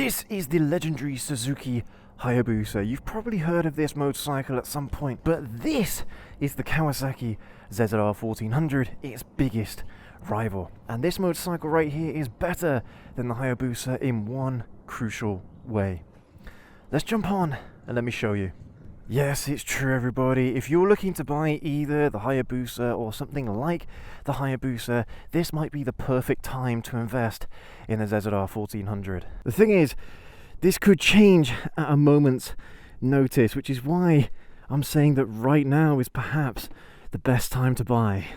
This is the legendary Suzuki Hayabusa. You've probably heard of this motorcycle at some point, but this is the Kawasaki ZZR1400, its biggest rival. And this motorcycle right here is better than the Hayabusa in one crucial way. Let's jump on and let me show you. Yes, it's true, everybody. If you're looking to buy either the Hayabusa or something like the Hayabusa, this might be the perfect time to invest in the ZZR1400. The thing is, this could change at a moment's notice, which is why I'm saying that right now is perhaps the best time to buy.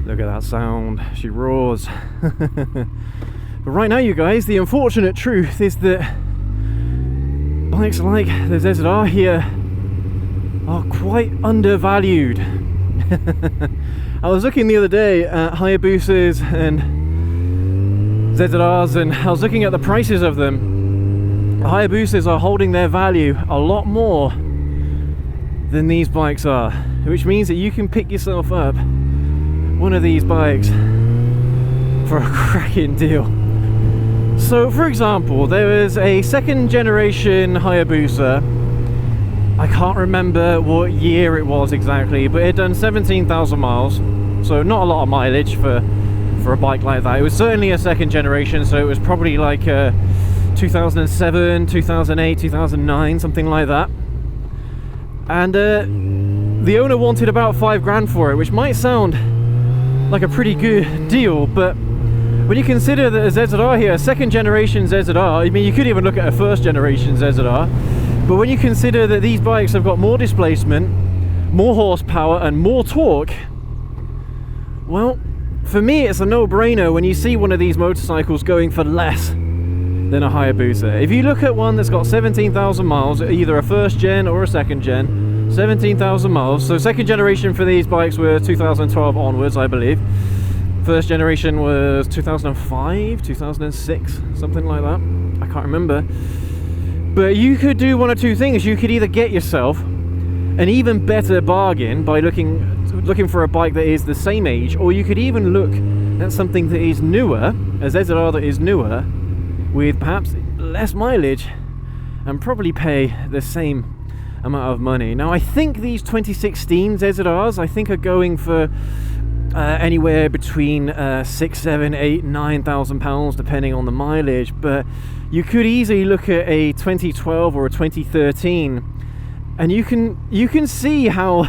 Look at that sound, she roars. But right now, you guys, the unfortunate truth is that bikes like the ZZR here are quite undervalued. I was looking the other day at Hayabusas and ZZRs, and I was looking at the prices of them. The Hayabusas are holding their value a lot more than these bikes are, which means that you can pick yourself up one of these bikes for a cracking deal. So, for example, there was a second generation Hayabusa. I can't remember what year it was exactly, but it had done 17,000 miles, so not a lot of mileage for a bike like that. It was certainly a second generation, so it was probably like 2007, 2008, 2009, something like that. And the owner wanted about 5 grand for it, which might sound like a pretty good deal, but when you consider that a ZZR here, a second generation ZZR, I mean, you could even look at a first generation ZZR, but when you consider that these bikes have got more displacement, more horsepower and more torque, well, for me it's a no-brainer when you see one of these motorcycles going for less than a Hayabusa. If you look at one that's got 17,000 miles, either a first gen or a second gen, 17,000 miles, so second generation for these bikes were 2012 onwards, I believe. First generation was 2005, 2006, something like that. I can't remember. But you could do one or two things. You could either get yourself an even better bargain by looking for a bike that is the same age, or you could even look at something that is newer, a ZZR that is newer, with perhaps less mileage, and probably pay the same amount of money. Now, I think these 2016 ZZRs, I think, are going for anywhere between 6, 7, 8, 9,000 pounds, depending on the mileage. But you could easily look at a 2012 or a 2013, and you can see how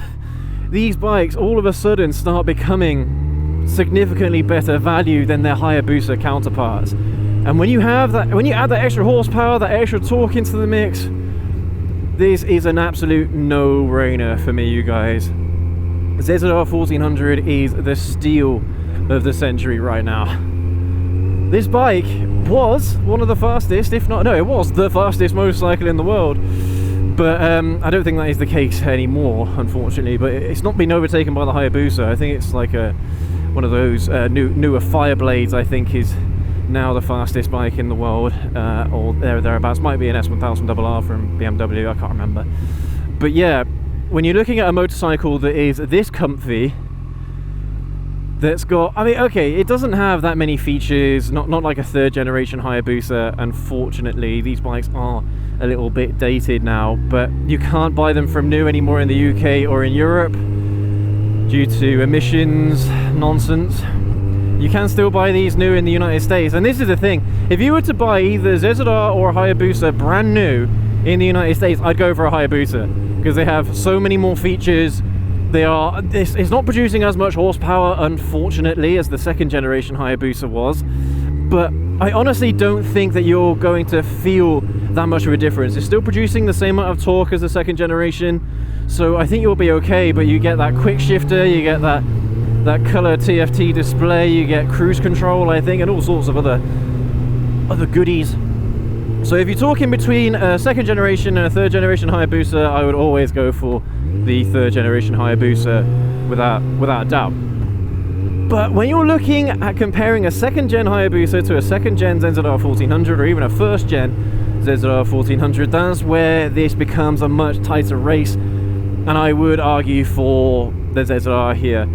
these bikes all of a sudden start becoming significantly better value than their Hayabusa counterparts. And when you have that, when you add that extra horsepower, that extra torque into the mix, this is an absolute no-brainer for me, you guys. ZZR1400 is the steal of the century right now. This bike was one of the fastest, if not, no, it was the fastest motorcycle in the world. But I don't think that is the case anymore, unfortunately. But it's not been overtaken by the Hayabusa. I think it's like one of those newer Fireblades, I think, is now the fastest bike in the world, or thereabouts. Might be an S1000RR from BMW, I can't remember. But yeah, when you're looking at a motorcycle that is this comfy, that's got, I mean, okay, it doesn't have that many features, not like a third generation Hayabusa, unfortunately. These bikes are a little bit dated now, but you can't buy them from new anymore in the UK or in Europe due to emissions nonsense. You can still buy these new in the United States, and this is the thing, if you were to buy either ZZR or Hayabusa brand new in the United States, I'd go for a Hayabusa, because they have so many more features. It's not producing as much horsepower, unfortunately, as the second generation Hayabusa was, but I honestly don't think that you're going to feel that much of a difference. It's still producing the same amount of torque as the second generation, so I think you'll be okay. But you get that quick shifter, you get that color TFT display, you get cruise control, I think, and all sorts of other goodies. So if you're talking between a second generation and a third generation Hayabusa, I would always go for the third generation Hayabusa without a doubt. But when you're looking at comparing a second gen Hayabusa to a second gen ZZR1400, or even a first gen ZZR1400, that's where this becomes a much tighter race, and I would argue for the ZZR here.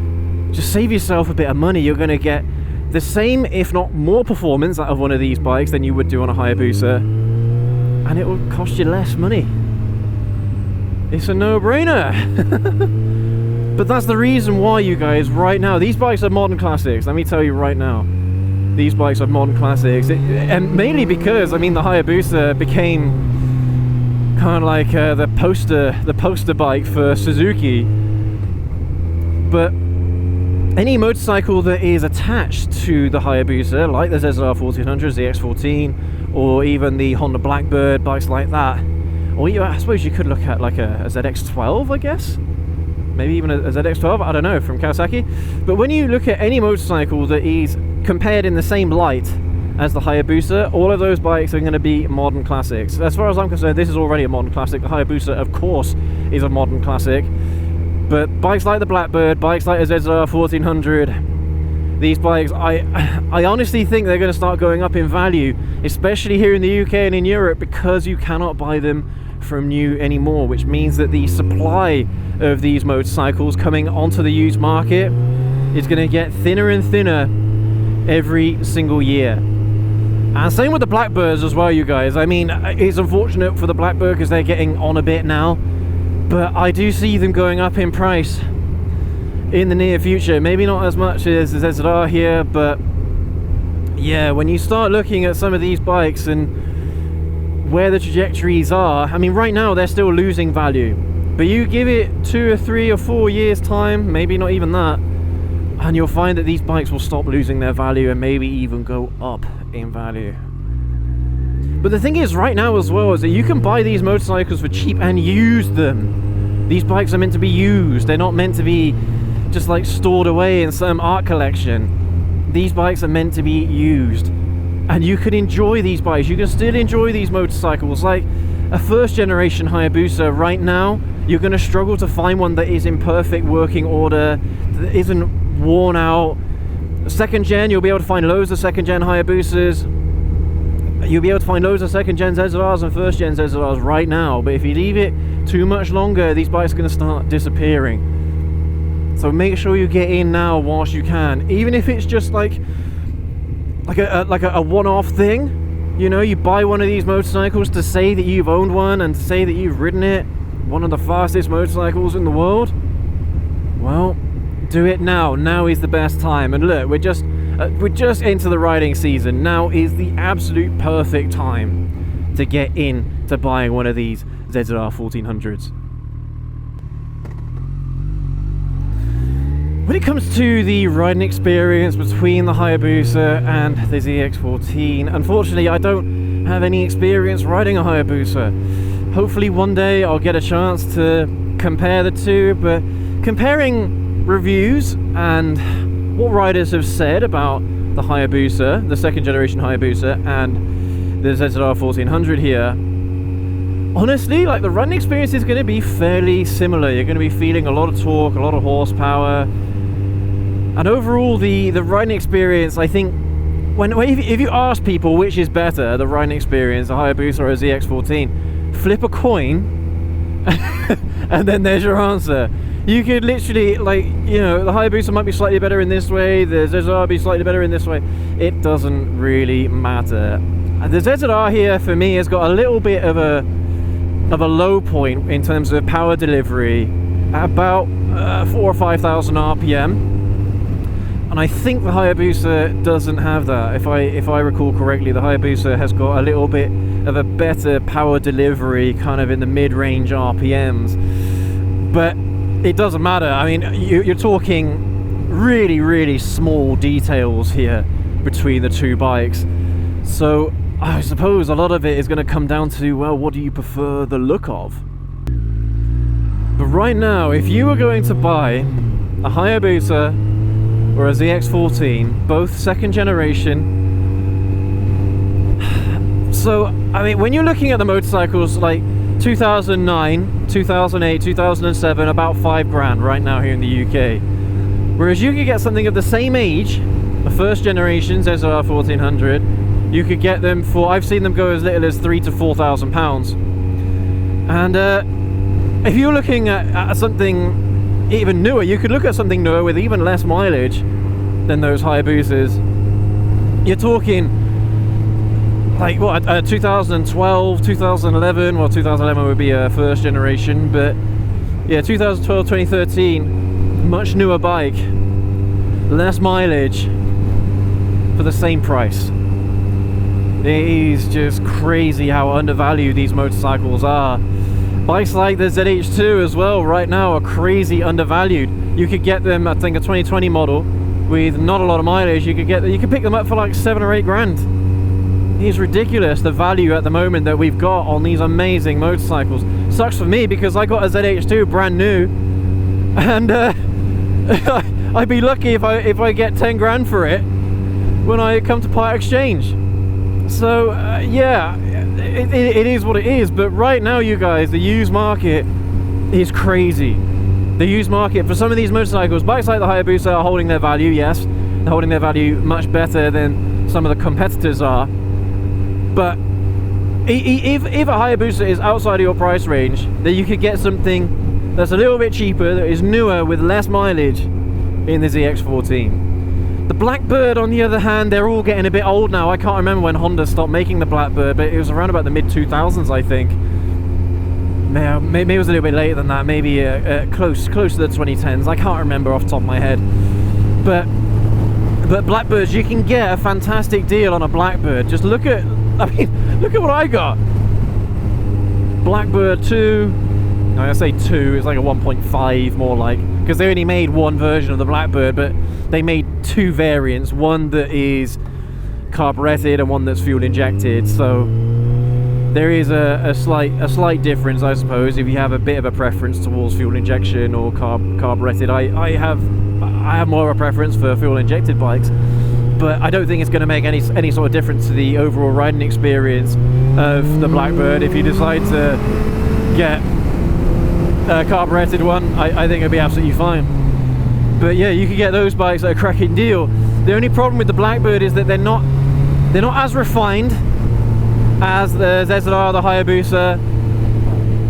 Just save yourself a bit of money. You're going to get the same, if not more performance out of one of these bikes than you would do on a Hayabusa, and it will cost you less money. It's a no-brainer. But that's the reason why, you guys, right now, these bikes are modern classics. Let me tell you right now, these bikes are modern classics. And mainly because, I mean, the Hayabusa became kind of like the poster bike for Suzuki. But any motorcycle that is attached to the Hayabusa, like the ZZR1400, ZX-14, or even the Honda Blackbird, bikes like that, or I suppose you could look at like a ZX-12, I guess? Maybe even a ZX-12, I don't know, from Kawasaki. But when you look at any motorcycle that is compared in the same light as the Hayabusa, all of those bikes are going to be modern classics. As far as I'm concerned, this is already a modern classic. The Hayabusa, of course, is a modern classic. But bikes like the Blackbird, bikes like the ZZR1400, these bikes, I honestly think they're going to start going up in value, especially here in the UK and in Europe, because you cannot buy them from new anymore, which means that the supply of these motorcycles coming onto the used market is going to get thinner and thinner every single year. And same with the Blackbirds as well, you guys. I mean, it's unfortunate for the Blackbird because they're getting on a bit now, but I do see them going up in price in the near future. Maybe not as much as the ZZR here, but yeah, when you start looking at some of these bikes and where the trajectories are, I mean, right now they're still losing value, but you give it 2 or 3 or 4 years time, maybe not even that, and you'll find that these bikes will stop losing their value and maybe even go up in value. But the thing is, right now as well, is that you can buy these motorcycles for cheap and use them. These bikes are meant to be used. They're not meant to be just like stored away in some art collection. These bikes are meant to be used. And you can enjoy these bikes. You can still enjoy these motorcycles. Like a first generation Hayabusa right now, you're going to struggle to find one that is in perfect working order, that isn't worn out. Second gen, you'll be able to find loads of second gen Hayabusas. You'll be able to find loads of second gen ZZRs and first gen ZZRs right now. But if you leave it too much longer, these bikes are going to start disappearing. So make sure you get in now whilst you can, even if it's just like a one-off thing. You know, you buy one of these motorcycles to say that you've owned one and to say that you've ridden it, one of the fastest motorcycles in the world. Well, do it now. Now is the best time. And look, we're just into the riding season. Now is the absolute perfect time to get into buying one of these ZZR1400s. When it comes to the riding experience between the Hayabusa and the ZX-14, unfortunately I don't have any experience riding a Hayabusa. Hopefully one day I'll get a chance to compare the two, but comparing reviews and what riders have said about the Hayabusa, the second generation Hayabusa, and the ZZR1400 here, honestly, like, the riding experience is going to be fairly similar. You're going to be feeling a lot of torque, a lot of horsepower. And overall, the riding experience, I think, if you ask people which is better, the riding experience, a Hayabusa or a ZX-14, flip a coin, and then there's your answer. You could literally, like, you know, the Hayabusa might be slightly better in this way, the ZZR be slightly better in this way. It doesn't really matter. The ZZR here, for me, has got a little bit of a low point in terms of power delivery, at about 4,000 or 5,000 RPM. And I think the Hayabusa doesn't have that. If I recall correctly, the Hayabusa has got a little bit of a better power delivery, kind of in the mid-range RPMs. But it doesn't matter. I mean, you're talking really, really small details here between the two bikes. So I suppose a lot of it is going to come down to, well, what do you prefer the look of? But right now, if you were going to buy a Hayabusa or a ZX-14, both second generation. So, I mean, when you're looking at the motorcycles like 2009, 2008, 2007, about $5,000 right now here in the UK. Whereas you could get something of the same age, a first generation ZZR1400, you could get them for, I've seen them go as little as £3,000 to £4,000. And if you're looking at something even newer, you could look at something newer with even less mileage than those Hayabusas. you're talking like what, 2012, 2011. Well, 2011 would be a first generation, but yeah, 2012, 2013, much newer bike, less mileage for the same price. It is just crazy how undervalued these motorcycles are. Bikes like the ZH2 as well right now are crazy undervalued. You could get them, I think, a 2020 model with not a lot of mileage. You could pick them up for like 7 or 8 grand. It's ridiculous the value at the moment that we've got on these amazing motorcycles. Sucks for me because I got a ZH2 brand new, and I'd be lucky if I get 10 grand for it when I come to part exchange. So yeah, it is what it is. But right now, you guys, the used market is crazy. The used market for some of these motorcycles, bikes like the Hayabusa, are holding their value. Yes, they're holding their value much better than some of the competitors are. But if a Hayabusa is outside of your price range, then you could get something that's a little bit cheaper, that is newer with less mileage in the ZX-14. The Blackbird, on the other hand, they're all getting a bit old now. I can't remember when Honda stopped making the Blackbird, but it was around about the mid-2000s, I think. Maybe it was a little bit later than that, maybe close to the 2010s. I can't remember off the top of my head. But Blackbirds, you can get a fantastic deal on a Blackbird. Just look at, I mean, look at what I got. Blackbird 2, no, I say 2, it's like a 1.5 more like, because they only made one version of the Blackbird, but they made 2 variants, one that is carburetted and one that's fuel injected. So there is a slight difference, I suppose, if you have a bit of a preference towards fuel injection or carburetted. I have more of a preference for fuel injected bikes, but I don't think it's going to make any sort of difference to the overall riding experience of the Blackbird. If you decide to get a carburetted one, I think it'll be absolutely fine. But yeah, you can get those bikes at a cracking deal. The only problem with the Blackbird is that they're not as refined as the ZZR, the Hayabusa,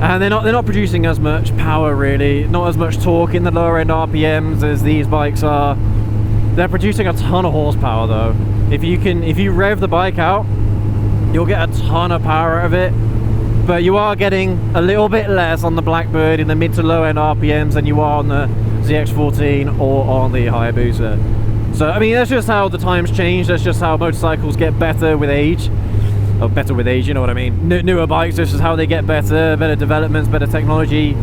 and they're not producing as much power, really, not as much torque in the lower end RPMs as these bikes are. They're producing a ton of horsepower though. If you rev the bike out, you'll get a ton of power out of it, but you are getting a little bit less on the Blackbird in the mid to low end RPMs than you are on the ZX-14 or on the Hayabusa. So I mean, that's just how the times change. That's just how motorcycles get better with age. Or better with age, you know what I mean. Newer bikes, this is how they get better developments, better technology,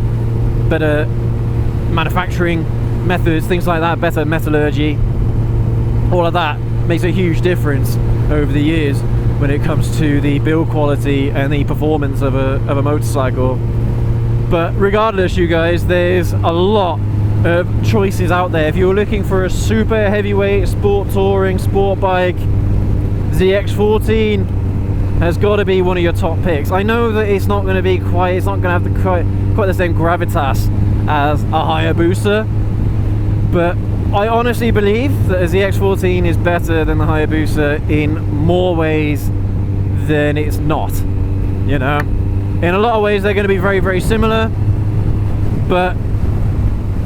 better manufacturing methods, things like that, better metallurgy. All of that makes a huge difference over the years when it comes to the build quality and the performance of a motorcycle. But regardless, you guys, there's a lot of choices out there. If you're looking for a super heavyweight sport touring sport bike, ZX-14 has got to be one of your top picks. I know that it's not going to be it's not going to have quite the same gravitas as a Hayabusa, but I honestly believe that a ZX-14 is better than the Hayabusa in more ways than it's not. You know, in a lot of ways they're going to be very, very similar, but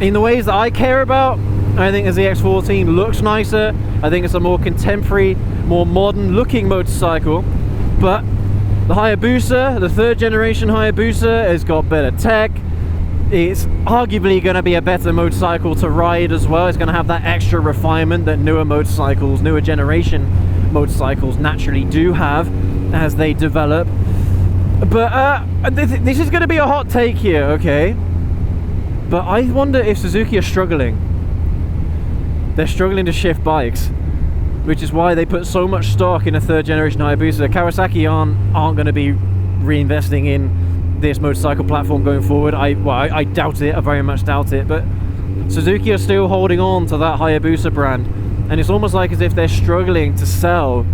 in the ways that I care about, I think the ZX-14 looks nicer. I think it's a more contemporary, more modern looking motorcycle. But the Hayabusa, the 3rd generation Hayabusa, has got better tech. It's arguably going to be a better motorcycle to ride as well. It's going to have that extra refinement that newer motorcycles, newer generation motorcycles naturally do have as they develop. But this is going to be a hot take here, okay? But I wonder if Suzuki are struggling. They're struggling to shift bikes, which is why they put so much stock in a 3rd generation Hayabusa. Kawasaki aren't going to be reinvesting in this motorcycle platform going forward. I doubt it. I very much doubt it. But Suzuki are still holding on to that Hayabusa brand, and it's almost like as if they're struggling to sell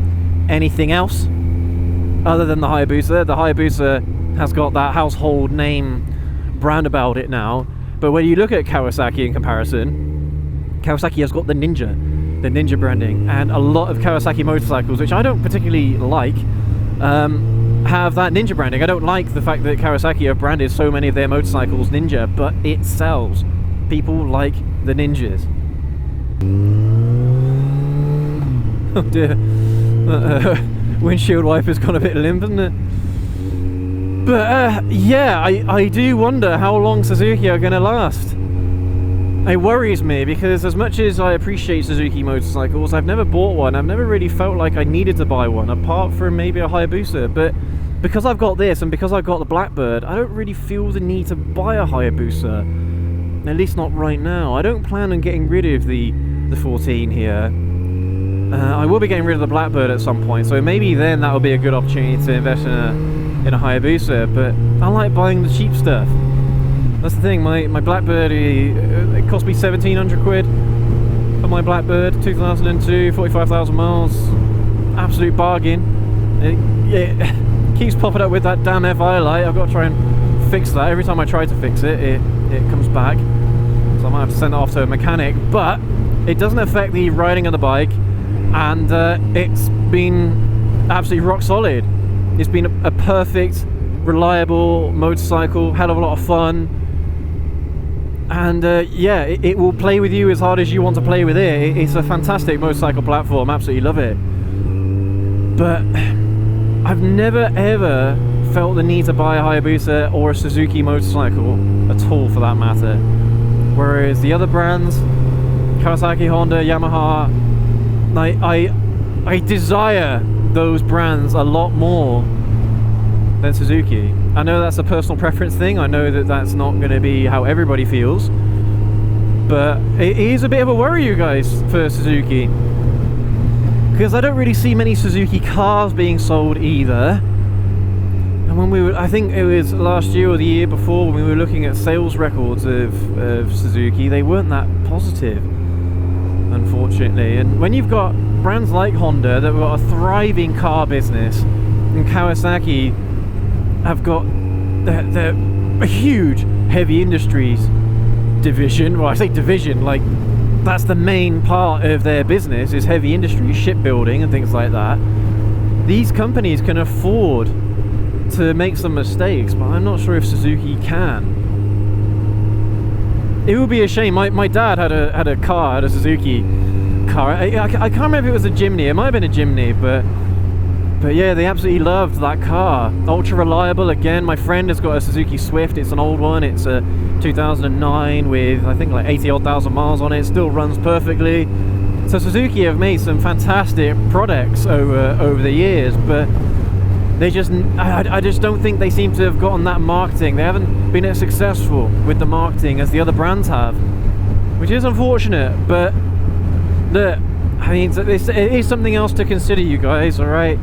anything else other than the Hayabusa. The Hayabusa has got that household name brand about it now, but when you look at Kawasaki in comparison, Kawasaki has got the Ninja branding, and a lot of Kawasaki motorcycles, which I don't particularly like, have that Ninja branding. I don't like the fact that Kawasaki have branded so many of their motorcycles Ninja, but it sells. People like the Ninjas. Oh dear. Windshield wiper's gone a bit limp, isn't it? But yeah, I do wonder how long Suzuki are going to last. It worries me because as much as I appreciate Suzuki motorcycles, I've never bought one. I've never really felt like I needed to buy one, apart from maybe a Hayabusa. But because I've got this and because I've got the Blackbird, I don't really feel the need to buy a Hayabusa. At least not right now. I don't plan on getting rid of the 14 here. I will be getting rid of the Blackbird at some point, so maybe then that will be a good opportunity to invest in a Hayabusa. But I like buying the cheap stuff. That's the thing. My Blackbird, it cost me 1,700 quid for my Blackbird, 2002, 45,000 miles, absolute bargain. It keeps popping up with that damn FI light. I've got to try and fix that. Every time I try to fix it, it comes back. So I might have to send it off to a mechanic. But it doesn't affect the riding of the bike, and it's been absolutely rock solid. It's been a perfect, reliable motorcycle, hell of a lot of fun. And yeah, it will play with you as hard as you want to play with it. It's a fantastic motorcycle platform, absolutely love it. But I've never ever felt the need to buy a Hayabusa or a Suzuki motorcycle at all, for that matter. Whereas the other brands, Kawasaki, Honda, Yamaha, I desire those brands a lot more than Suzuki. I know that's a personal preference thing. I know that that's not going to be how everybody feels, but it is a bit of a worry, you guys, for Suzuki, because I don't really see many Suzuki cars being sold either. And when we were, I think it was last year or the year before, when we were looking at sales records of Suzuki, they weren't that positive, unfortunately. And when you've got brands like Honda that have got a thriving car business, and Kawasaki have got a huge heavy industries division. Well, I say division, like that's the main part of their business, is heavy industry, shipbuilding and things like that. These companies can afford to make some mistakes, but I'm not sure if Suzuki can. It would be a shame. My dad had a car, had a Suzuki car. I can't remember if it was a Jimny. It might have been a Jimny, but yeah, they absolutely loved that car. Ultra reliable. Again, my friend has got a Suzuki Swift. It's an old one. It's a 2009 with, I think, like 80-odd thousand miles on it. Still runs perfectly. So Suzuki have made some fantastic products over the years, but they just, I just don't think they seem to have gotten that marketing. They haven't been as successful with the marketing as the other brands have, which is unfortunate. But look, I mean, it is something else to consider, you guys. All right.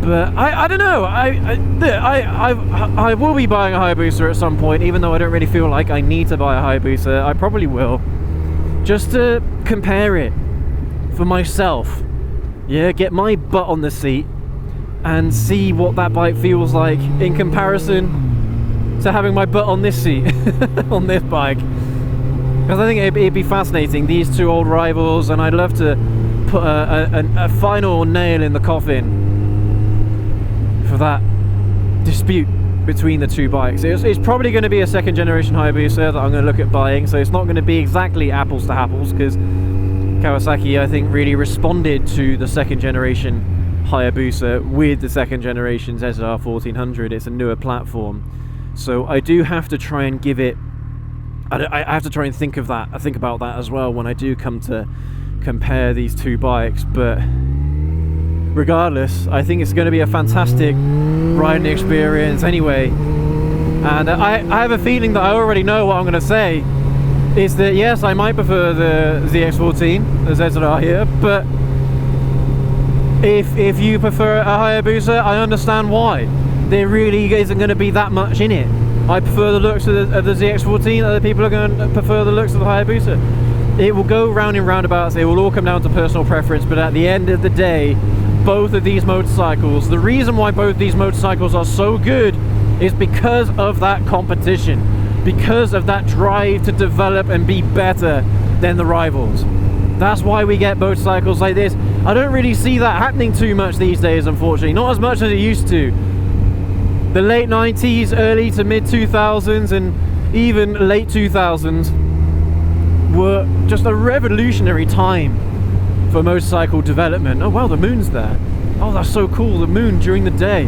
But I don't know. I will be buying a Hayabusa at some point, even though I don't really feel like I need to buy a Hayabusa. I probably will, just to compare it for myself. Yeah, get my butt on the seat and see what that bike feels like in comparison to having my butt on this seat on this bike. Because I think it'd be fascinating, these two old rivals, and I'd love to put a final nail in the coffin for that dispute between the two bikes. It's probably going to be a second generation Hayabusa that I'm going to look at buying, so it's not going to be exactly apples to apples, because Kawasaki, I think, really responded to the second generation Hayabusa with the second generation ZZR1400. It's a newer platform, so I do have to try and give it, I have to try and think about that as well when I do come to compare these two bikes. But regardless, I think it's going to be a fantastic riding experience anyway. And I have a feeling that I already know what I'm going to say, is that yes, I might prefer the ZX-14, the ZZR here, but if you prefer a Hayabusa, I understand why. There really isn't going to be that much in it. I prefer the looks of the ZX-14, other people are going to prefer the looks of the Hayabusa. It will go round in roundabouts, it will all come down to personal preference, but at the end of the day, both of these motorcycles, the reason why both these motorcycles are so good is because of that competition, because of that drive to develop and be better than the rivals. That's why we get motorcycles like this. I don't really see that happening too much these days, unfortunately, not as much as it used to. The late 90s, early to mid 2000s, and even late 2000s were just a revolutionary time for motorcycle development. Oh wow, the moon's there. Oh, that's so cool, the moon during the day.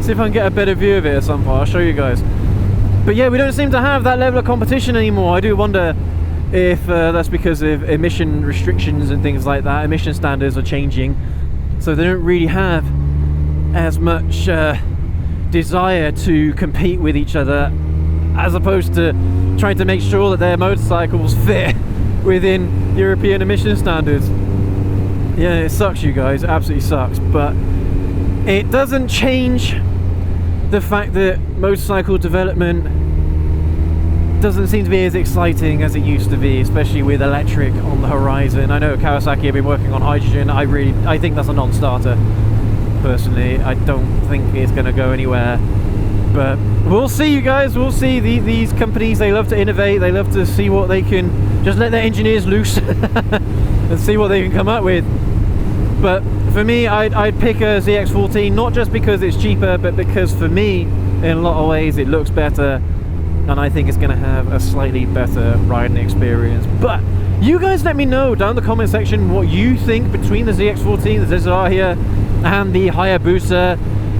See if I can get a better view of it at some point. I'll show you guys. But yeah, we don't seem to have that level of competition anymore. I do wonder if that's because of emission restrictions and things like that. Emission standards are changing, so they don't really have as much desire to compete with each other, as opposed to trying to make sure that their motorcycles fit within European emission standards. Yeah, it sucks, you guys, it absolutely sucks, but it doesn't change the fact that motorcycle development doesn't seem to be as exciting as it used to be, especially with electric on the horizon. I know Kawasaki have been working on hydrogen. I think that's a non-starter. Personally, I don't think it's going to go anywhere. But we'll see, you guys. We'll see. These companies, they love to innovate. They love to see what they can, just let their engineers loose and see what they can come up with. But for me, I'd pick a ZX-14, not just because it's cheaper, but because for me, in a lot of ways, it looks better. And I think it's going to have a slightly better riding experience. But you guys let me know down in the comment section what you think between the ZX-14, the ZZR here, and the Hayabusa.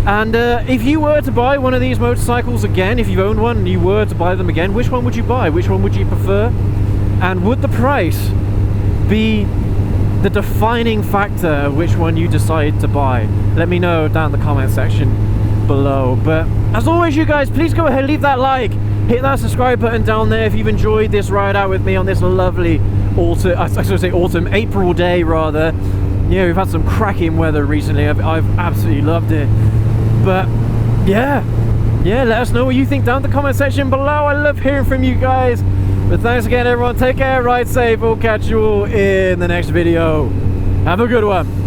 And if you were to buy one of these motorcycles again, if you own one and you were to buy them again, which one would you buy? Which one would you prefer? And would the price be the defining factor of which one you decide to buy? Let me know down in the comment section below. But as always, you guys, please go ahead, leave that like, hit that subscribe button down there if you've enjoyed this ride out with me on this lovely April day rather. Yeah, we've had some cracking weather recently. I've absolutely loved it. But yeah, let us know what you think down in the comment section below. I love hearing from you guys. But thanks again, everyone. Take care, ride safe. We'll catch you all in the next video. Have a good one.